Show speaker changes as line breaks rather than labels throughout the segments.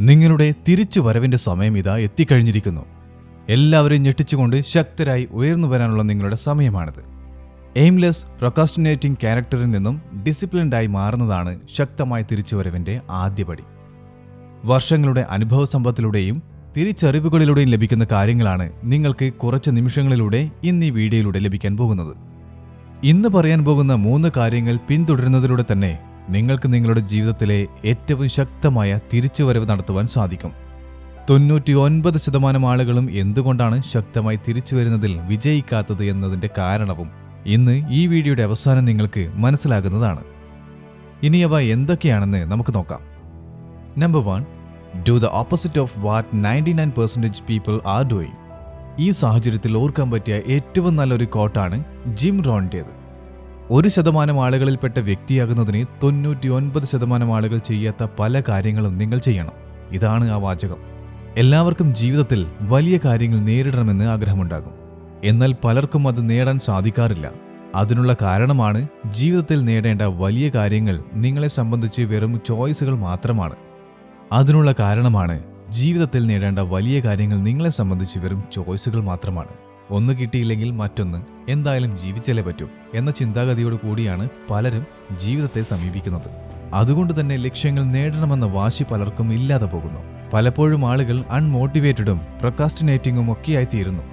നിങ്ങളുടെ തിരിച്ചുവരവിന്റെ സമയം ഇതാ എത്തിക്കഴിഞ്ഞിരിക്കുന്നു. എല്ലാവരെയും ഞെട്ടിച്ചുകൊണ്ട് ശക്തരായി ഉയർന്നു വരാനുള്ള നിങ്ങളുടെ സമയമാണിത്. എയിംലെസ് പ്രൊക്കാസ്റ്റിനേറ്റിംഗ് ക്യാരക്ടറിൽ നിന്നും ഡിസിപ്ലിൻഡായി മാറുന്നതാണ് ശക്തമായ തിരിച്ചുവരവിന്റെ ആദ്യപടി. വർഷങ്ങളുടെ അനുഭവ സമ്പത്തിലൂടെയും തിരിച്ചറിവുകളിലൂടെയും ലഭിക്കുന്ന കാര്യങ്ങളാണ് നിങ്ങൾക്ക് കുറച്ച് നിമിഷങ്ങളിലൂടെ ഇന്ന് ഈ വീഡിയോയിലൂടെ ലഭിക്കാൻ പോകുന്നത്. ഇന്ന് പറയാൻ പോകുന്ന 3 കാര്യങ്ങൾ പിന്തുടരുന്നതിലൂടെ തന്നെ നിങ്ങൾക്ക് നിങ്ങളുടെ ജീവിതത്തിലെ ഏറ്റവും ശക്തമായ തിരിച്ചുവരവ് നടത്തുവാൻ സാധിക്കും. 99% ആളുകളും എന്തുകൊണ്ടാണ് ശക്തമായി തിരിച്ചു വരുന്നതിൽ വിജയിക്കാത്തത് എന്നതിന്റെ കാരണവും ഇന്ന് ഈ വീഡിയോയുടെ അവസാനം നിങ്ങൾക്ക് മനസ്സിലാകുന്നതാണ്. ഇനി അവ എന്തൊക്കെയാണെന്ന് നമുക്ക് നോക്കാം. Number 1, do the opposite of what 99% people are doing. ഈ സാഹചര്യത്തിൽ ഓർക്കാൻ പറ്റിയ ഏറ്റവും നല്ലൊരു കോട്ടാണ് ജിം റോണിൻ്റേത്. 1% ആളുകളിൽപ്പെട്ട വ്യക്തിയാകുന്നതിന് 99% ആളുകൾ ചെയ്യാത്ത പല കാര്യങ്ങളും നിങ്ങൾ ചെയ്യണം. ഇതാണ് ആ വാചകം. എല്ലാവർക്കും ജീവിതത്തിൽ വലിയ കാര്യങ്ങൾ നേരിടണമെന്ന് ആഗ്രഹമുണ്ടാകും. എന്നാൽ പലർക്കും അത് നേടാൻ സാധിക്കാറില്ല. അതിനുള്ള കാരണമാണ് ജീവിതത്തിൽ നേടേണ്ട വലിയ കാര്യങ്ങൾ നിങ്ങളെ സംബന്ധിച്ച് വെറും ചോയ്സുകൾ മാത്രമാണ്. അതിനുള്ള കാരണമാണ് ജീവിതത്തിൽ നേടേണ്ട വലിയ കാര്യങ്ങൾ നിങ്ങളെ സംബന്ധിച്ച് വെറും ചോയ്സുകൾ മാത്രമാണ്. ഒന്ന് കിട്ടിയില്ലെങ്കിൽ മറ്റൊന്ന്, എന്തായാലും ജീവിച്ചല്ലേ പറ്റൂ എന്ന ചിന്താഗതിയോട് കൂടിയാണ് പലരും ജീവിതത്തെ സമീപിക്കുന്നത്. അതുകൊണ്ട് തന്നെ ലക്ഷ്യങ്ങൾ നേടണമെന്ന വാശി പലർക്കും ഇല്ലാതെ പോകുന്നു. പലപ്പോഴും ആളുകൾ അൺമോട്ടിവേറ്റഡും പ്രൊക്കാസ്റ്റിനേറ്റിംഗും ഒക്കെയായി തീരുന്നു.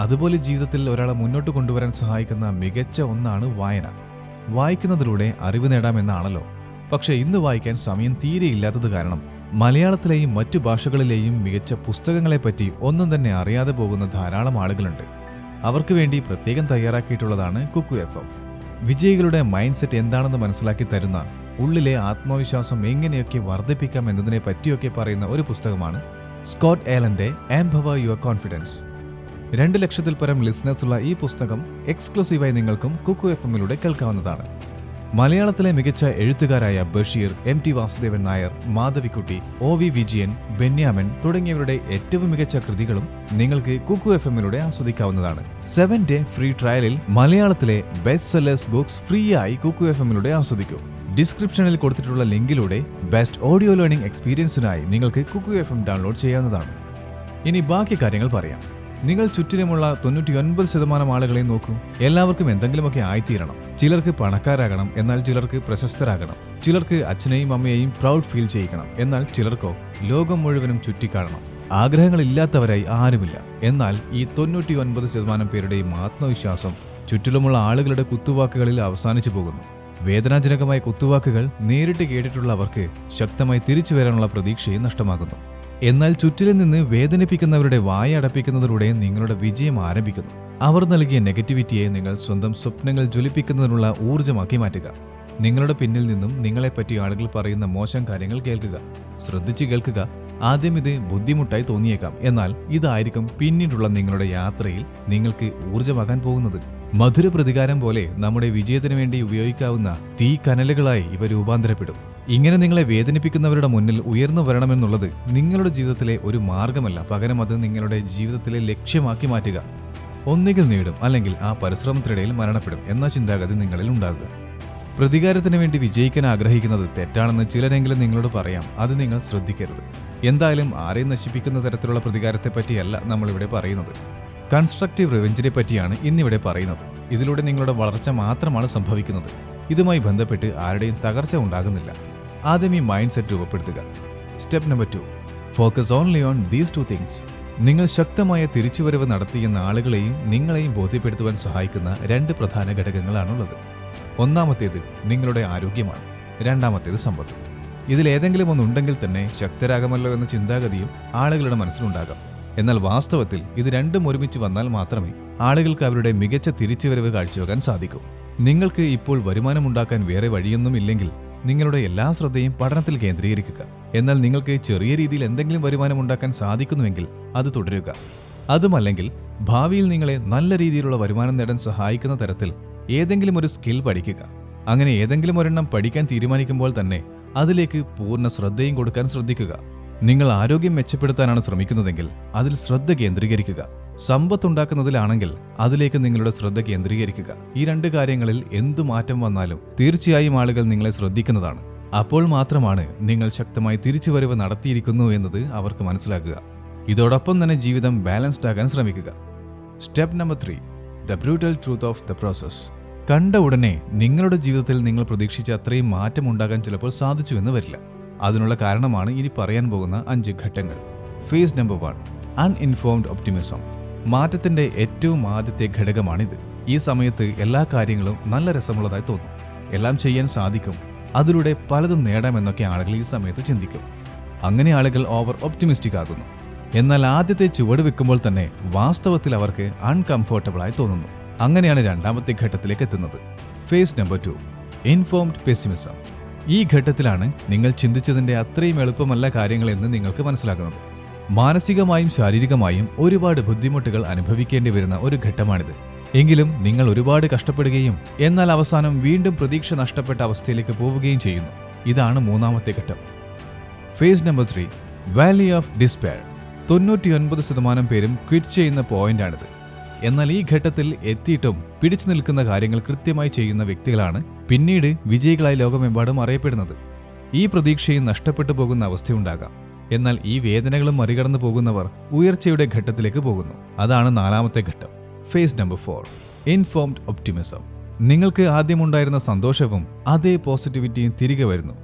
അതുപോലെ ജീവിതത്തിൽ ഒരാളെ മുന്നോട്ട് കൊണ്ടുവരാൻ സഹായിക്കുന്ന മികച്ച ഒന്നാണ് വായന. വായിക്കുന്നതിലൂടെ അറിവ് നേടാമെന്നാണല്ലോ. പക്ഷേ ഇന്ന് വായിക്കാൻ സമയം തീരെയില്ലാത്തത് കാരണം മലയാളത്തിലെയും മറ്റു ഭാഷകളിലെയും മികച്ച പുസ്തകങ്ങളെപ്പറ്റി ഒന്നും തന്നെ അറിയാതെ പോകുന്ന ധാരാളം ആളുകളുണ്ട്. അവർക്ക് വേണ്ടി പ്രത്യേകം തയ്യാറാക്കിയിട്ടുള്ളതാണ് കുക്കു FM. വിജയികളുടെ മൈൻഡ് സെറ്റ് എന്താണെന്ന് മനസ്സിലാക്കി തരുന്ന, ഉള്ളിലെ ആത്മവിശ്വാസം എങ്ങനെയൊക്കെ വർദ്ധിപ്പിക്കാം എന്നതിനെ പറ്റിയൊക്കെ പറയുന്ന ഒരു പുസ്തകമാണ് സ്കോട്ട് ഏലന്റെ എംപവർ യുവർ കോൺഫിഡൻസ്. 2 ലക്ഷത്തിൽ പരം ലിസണേഴ്സുള്ള ഈ പുസ്തകം എക്സ്ക്ലൂസീവായി നിങ്ങൾക്കും കുക്കു FM-ലൂടെ കേൾക്കാവുന്നതാണ്. മലയാളത്തിലെ മികച്ച എഴുത്തുകാരായ ബഷീർ, MT വാസുദേവൻ നായർ, മാധവിക്കുട്ടി, OV വിജയൻ, ബെന്യാമൻ തുടങ്ങിയവരുടെ ഏറ്റവും മികച്ച കൃതികളും നിങ്ങൾക്ക് കുക്കു FM-ലൂടെ ആസ്വദിക്കാവുന്നതാണ്. 7-day ഫ്രീ ട്രയലിൽ മലയാളത്തിലെ ബെസ്റ്റ് സെല്ലേഴ്സ് ബുക്സ് ഫ്രീ ആയി കുക്കു FM-ലൂടെ ആസ്വദിക്കൂ. ഡിസ്ക്രിപ്ഷനിൽ കൊടുത്തിട്ടുള്ള ലിങ്കിലൂടെ ബെസ്റ്റ് ഓഡിയോ ലേണിംഗ് എക്സ്പീരിയൻസിനായി നിങ്ങൾക്ക് കുക്കു FM ഡൗൺലോഡ് ചെയ്യാവുന്നതാണ്. ഇനി ബാക്കി കാര്യങ്ങൾ പറയാം. നിങ്ങൾ ചുറ്റിലുമുള്ള 99% ആളുകളെയും നോക്കൂ. എല്ലാവർക്കും എന്തെങ്കിലുമൊക്കെ ആയിത്തീരണം. ചിലർക്ക് പണക്കാരാകണം, എന്നാൽ ചിലർക്ക് പ്രശസ്തരാകണം. ചിലർക്ക് അച്ഛനെയും അമ്മയെയും പ്രൗഡ് ഫീൽ ചെയ്യിക്കണം, എന്നാൽ ചിലർക്കോ ലോകം മുഴുവനും ചുറ്റിക്കാണണം. ആഗ്രഹങ്ങളില്ലാത്തവരായി ആരുമില്ല. എന്നാൽ ഈ 99% പേരുടെയും ആത്മവിശ്വാസം ചുറ്റിലുമുള്ള ആളുകളുടെ കുത്തുവാക്കുകളിൽ അവസാനിച്ചു പോകുന്നു. വേദനാജനകമായ കുത്തുവാക്കുകൾ നേരിട്ട് കേട്ടിട്ടുള്ളവർക്ക് ശക്തമായി തിരിച്ചു വരാനുള്ള പ്രതീക്ഷയും നഷ്ടമാകുന്നു. എന്നാൽ ചുറ്റിലും നിന്ന് വേദനിപ്പിക്കുന്നവരുടെ വായ അടപ്പിക്കുന്നതിലൂടെ നിങ്ങളുടെ വിജയം ആരംഭിക്കുന്നു. അവർ നൽകിയ നെഗറ്റിവിറ്റിയെ നിങ്ങൾ സ്വന്തം സ്വപ്നങ്ങൾ ജ്വലിപ്പിക്കുന്നതിനുള്ള ഊർജ്ജമാക്കി മാറ്റുക. നിങ്ങളുടെ പിന്നിൽ നിന്നും നിങ്ങളെപ്പറ്റി ആളുകൾ പറയുന്ന മോശം കാര്യങ്ങൾ കേൾക്കുക. ശ്രദ്ധിച്ചു കേൾക്കുക. ആദ്യം ഇത് ബുദ്ധിമുട്ടായി തോന്നിയേക്കാം, എന്നാൽ ഇതായിരിക്കും പിന്നീടുള്ള നിങ്ങളുടെ യാത്രയിൽ നിങ്ങൾക്ക് ഊർജ്ജമാകാൻ പോകുന്നത്. മധുര പ്രതികാരം പോലെ നമ്മുടെ വിജയത്തിനു വേണ്ടി ഉപയോഗിക്കാവുന്ന തീ കനലുകളായി ഇവ രൂപാന്തരപ്പെടും. ഇങ്ങനെ നിങ്ങളെ വേദനിപ്പിക്കുന്നവരുടെ മുന്നിൽ ഉയർന്നു വരണമെന്നുള്ളത് നിങ്ങളുടെ ജീവിതത്തിലെ ഒരു മാർഗമല്ല, പകരം അത് നിങ്ങളുടെ ജീവിതത്തിലെ ലക്ഷ്യമാക്കി മാറ്റുക. ഒന്നുകിൽ നേടും, അല്ലെങ്കിൽ ആ പരിശ്രമത്തിനിടയിൽ മരണപ്പെടും എന്ന ചിന്താഗതി നിങ്ങളിൽ ഉണ്ടാകുക. പ്രതികാരത്തിന് വേണ്ടി വിജയിക്കാൻ ആഗ്രഹിക്കുന്നത് തെറ്റാണെന്ന് ചിലരെങ്കിലും നിങ്ങളോട് പറയാം. അത് നിങ്ങൾ ശ്രദ്ധിക്കരുത്. എന്തായാലും ആരെയും നശിപ്പിക്കുന്ന തരത്തിലുള്ള പ്രതികാരത്തെ പറ്റിയല്ല നമ്മളിവിടെ പറയുന്നത്. കൺസ്ട്രക്റ്റീവ് റിവെഞ്ചിനെ പറ്റിയാണ് ഇന്നിവിടെ പറയുന്നത്. ഇതിലൂടെ നിങ്ങളുടെ വളർച്ച മാത്രമാണ് സംഭവിക്കുന്നത്. ഇതുമായി ബന്ധപ്പെട്ട് ആരുടെയും തകർച്ച ഉണ്ടാകുന്നില്ല. ആദ്യം ഈ മൈൻഡ് സെറ്റ് രൂപപ്പെടുത്തുക. Step number 2, focus only on these 2 things. നിങ്ങൾ ശക്തമായ തിരിച്ചുവരവ് നടത്തിയെന്ന ആളുകളെയും നിങ്ങളെയും ബോധ്യപ്പെടുത്തുവാൻ സഹായിക്കുന്ന 2 പ്രധാന ഘടകങ്ങളാണുള്ളത്. ഒന്നാമത്തേത് നിങ്ങളുടെ ആരോഗ്യമാണ്. രണ്ടാമത്തേത് സമ്പത്ത്. ഇതിലേതെങ്കിലും ഒന്നുണ്ടെങ്കിൽ തന്നെ ശക്തരാകുമല്ലോ എന്ന ചിന്താഗതിയും ആളുകളുടെ മനസ്സിലുണ്ടാകാം. എന്നാൽ വാസ്തവത്തിൽ ഇത് രണ്ടും ഒരുമിച്ച് വന്നാൽ മാത്രമേ ആളുകൾക്ക് അവരുടെ മികച്ച തിരിച്ചുവരവ് കാഴ്ചവെക്കാൻ സാധിക്കൂ. നിങ്ങൾക്ക് ഇപ്പോൾ വരുമാനമുണ്ടാക്കാൻ വേറെ വഴിയൊന്നും ഇല്ലെങ്കിൽ നിങ്ങളുടെ എല്ലാ ശ്രദ്ധയും പഠനത്തിൽ കേന്ദ്രീകരിക്കുക. എന്നാൽ നിങ്ങൾക്ക് ചെറിയ രീതിയിൽ എന്തെങ്കിലും വരുമാനമുണ്ടാക്കാൻ സാധിക്കുന്നുവെങ്കിൽ അത് തുടരുക. അതുമല്ലെങ്കിൽ ഭാവിയിൽ നിങ്ങളെ നല്ല രീതിയിലുള്ള വരുമാനം നേടാൻ സഹായിക്കുന്ന തരത്തിൽ ഏതെങ്കിലും ഒരു സ്കിൽ പഠിക്കുക. അങ്ങനെ ഏതെങ്കിലും ഒരെണ്ണം പഠിക്കാൻ തീരുമാനിക്കുമ്പോൾ തന്നെ അതിലേക്ക് പൂർണ്ണ ശ്രദ്ധയും കൊടുക്കാൻ ശ്രദ്ധിക്കുക. നിങ്ങൾ ആരോഗ്യം മെച്ചപ്പെടുത്താനാണ് ശ്രമിക്കുന്നതെങ്കിൽ അതിൽ ശ്രദ്ധ കേന്ദ്രീകരിക്കുക. സമ്പത്തുണ്ടാക്കുന്നതിലാണെങ്കിൽ അതിലേക്ക് നിങ്ങളുടെ ശ്രദ്ധ കേന്ദ്രീകരിക്കുക. ഈ 2 കാര്യങ്ങളിൽ എന്തു മാറ്റം വന്നാലും തീർച്ചയായും ആളുകൾ നിങ്ങളെ ശ്രദ്ധിക്കുന്നതാണ്. അപ്പോൾ മാത്രമാണ് നിങ്ങൾ ശക്തമായി തിരിച്ചുവരവ് നടത്തിയിരിക്കുന്നു എന്നത് അവർക്ക് മനസ്സിലാക്കുക. ഇതോടൊപ്പം തന്നെ ജീവിതം ബാലൻസ്ഡ് ആകാൻ ശ്രമിക്കുക. Step number 3, the brutal truth of the process. കണ്ട ഉടനെ നിങ്ങളുടെ ജീവിതത്തിൽ നിങ്ങൾ പ്രതീക്ഷിച്ച അത്രയും മാറ്റം ഉണ്ടാകാൻ ചിലപ്പോൾ സാധിച്ചുവെന്ന് വരില്ല. അതിനുള്ള കാരണമാണ് ഇനി പറയാൻ പോകുന്ന 5 ഘട്ടങ്ങൾ. Phase number 1, uninformed optimism. മാറ്റത്തിന്റെ ഏറ്റവും ആദ്യത്തെ ഘടകമാണിത്. ഈ സമയത്ത് എല്ലാ കാര്യങ്ങളും നല്ല രസമുള്ളതായി തോന്നും. എല്ലാം ചെയ്യാൻ സാധിക്കും, അതിലൂടെ പലതും നേടാമെന്നൊക്കെ ആളുകൾ ഈ സമയത്ത് ചിന്തിക്കും. അങ്ങനെ ആളുകൾ ഓവർ ഒപ്റ്റിമിസ്റ്റിക് ആകുന്നു. എന്നാൽ ആദ്യത്തെ ചുവട് വെക്കുമ്പോൾ തന്നെ വാസ്തവത്തിൽ അവർക്ക് അൺകംഫർട്ടബിളായി തോന്നുന്നു. അങ്ങനെയാണ് രണ്ടാമത്തെ ഘട്ടത്തിലേക്ക് എത്തുന്നത്. Phase number 2, informed pessimism. ഈ ഘട്ടത്തിലാണ് നിങ്ങൾ ചിന്തിച്ചതിന്റെ അത്രയും എളുപ്പമല്ല കാര്യങ്ങളെന്ന് നിങ്ങൾക്ക് മനസ്സിലാകുന്നത്. മാനസികമായും ശാരീരികമായും ഒരുപാട് ബുദ്ധിമുട്ടുകൾ അനുഭവിക്കേണ്ടി വരുന്ന ഒരു ഘട്ടമാണിത്. എങ്കിലും നിങ്ങൾ ഒരുപാട് കഷ്ടപ്പെടുകയും എന്നാൽ അവസാനം വീണ്ടും പ്രതീക്ഷ നഷ്ടപ്പെട്ട അവസ്ഥയിലേക്ക് പോവുകയും ചെയ്യുന്നു. ഇതാണ് മൂന്നാമത്തെ ഘട്ടം. Phase number 3, valley of despair. 99% പേരും ക്വിറ്റ് ചെയ്യുന്ന പോയിന്റാണിത്. എന്നാൽ ഈ ഘട്ടത്തിൽ എത്തിയിട്ടും പിടിച്ചു നിൽക്കുന്ന കാര്യങ്ങൾ കൃത്യമായി ചെയ്യുന്ന വ്യക്തികളാണ് പിന്നീട് വിജയികളായി ലോകമെമ്പാടും അറിയപ്പെടുന്നത്. ഈ പ്രതീക്ഷയും നഷ്ടപ്പെട്ടു പോകുന്ന അവസ്ഥയുണ്ടാകാം. എന്നാൽ ഈ വേദനകളും മറികടന്നു പോകുന്നവർ ഉയർച്ചയുടെ ഘട്ടത്തിലേക്ക് പോകുന്നു. അതാണ് നാലാമത്തെ ഘട്ടം. Phase number 4, informed optimism. നിങ്ങൾക്ക് ആദ്യമുണ്ടായിരുന്ന സന്തോഷവും അതേ പോസിറ്റിവിറ്റിയും തിരികെ വരുന്നു.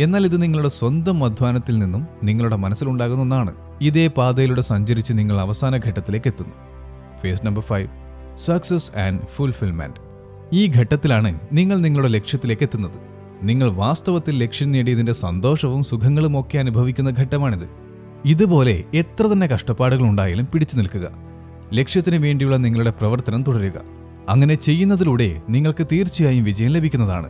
എന്നാൽ ഇത് നിങ്ങളുടെ സ്വന്തം അധ്വാനത്തിൽ നിന്നും നിങ്ങളുടെ മനസ്സിലുണ്ടാകുന്ന ഒന്നാണ്. ഇതേ പാതയിലൂടെ സഞ്ചരിച്ച് നിങ്ങൾ അവസാന ഘട്ടത്തിലേക്ക് എത്തുന്നു. Phase number 5, success and fulfilment. ഈ ഘട്ടത്തിലാണ് നിങ്ങൾ നിങ്ങളുടെ ലക്ഷ്യത്തിലേക്ക് എത്തുന്നത്. നിങ്ങൾ വാസ്തവത്തിൽ ലക്ഷ്യം നേടിയതിന്റെ സന്തോഷവും സുഖങ്ങളും ഒക്കെ അനുഭവിക്കുന്ന ഘട്ടമാണിത്. ഇതുപോലെ എത്ര തന്നെ കഷ്ടപ്പാടുകൾ ഉണ്ടായാലും പിടിച്ചു നിൽക്കുക. ലക്ഷ്യത്തിന് വേണ്ടിയുള്ള നിങ്ങളുടെ പ്രവർത്തനം തുടരുക. അങ്ങനെ ചെയ്യുന്നതിലൂടെ നിങ്ങൾക്ക് തീർച്ചയായും വിജയം ലഭിക്കുന്നതാണ്.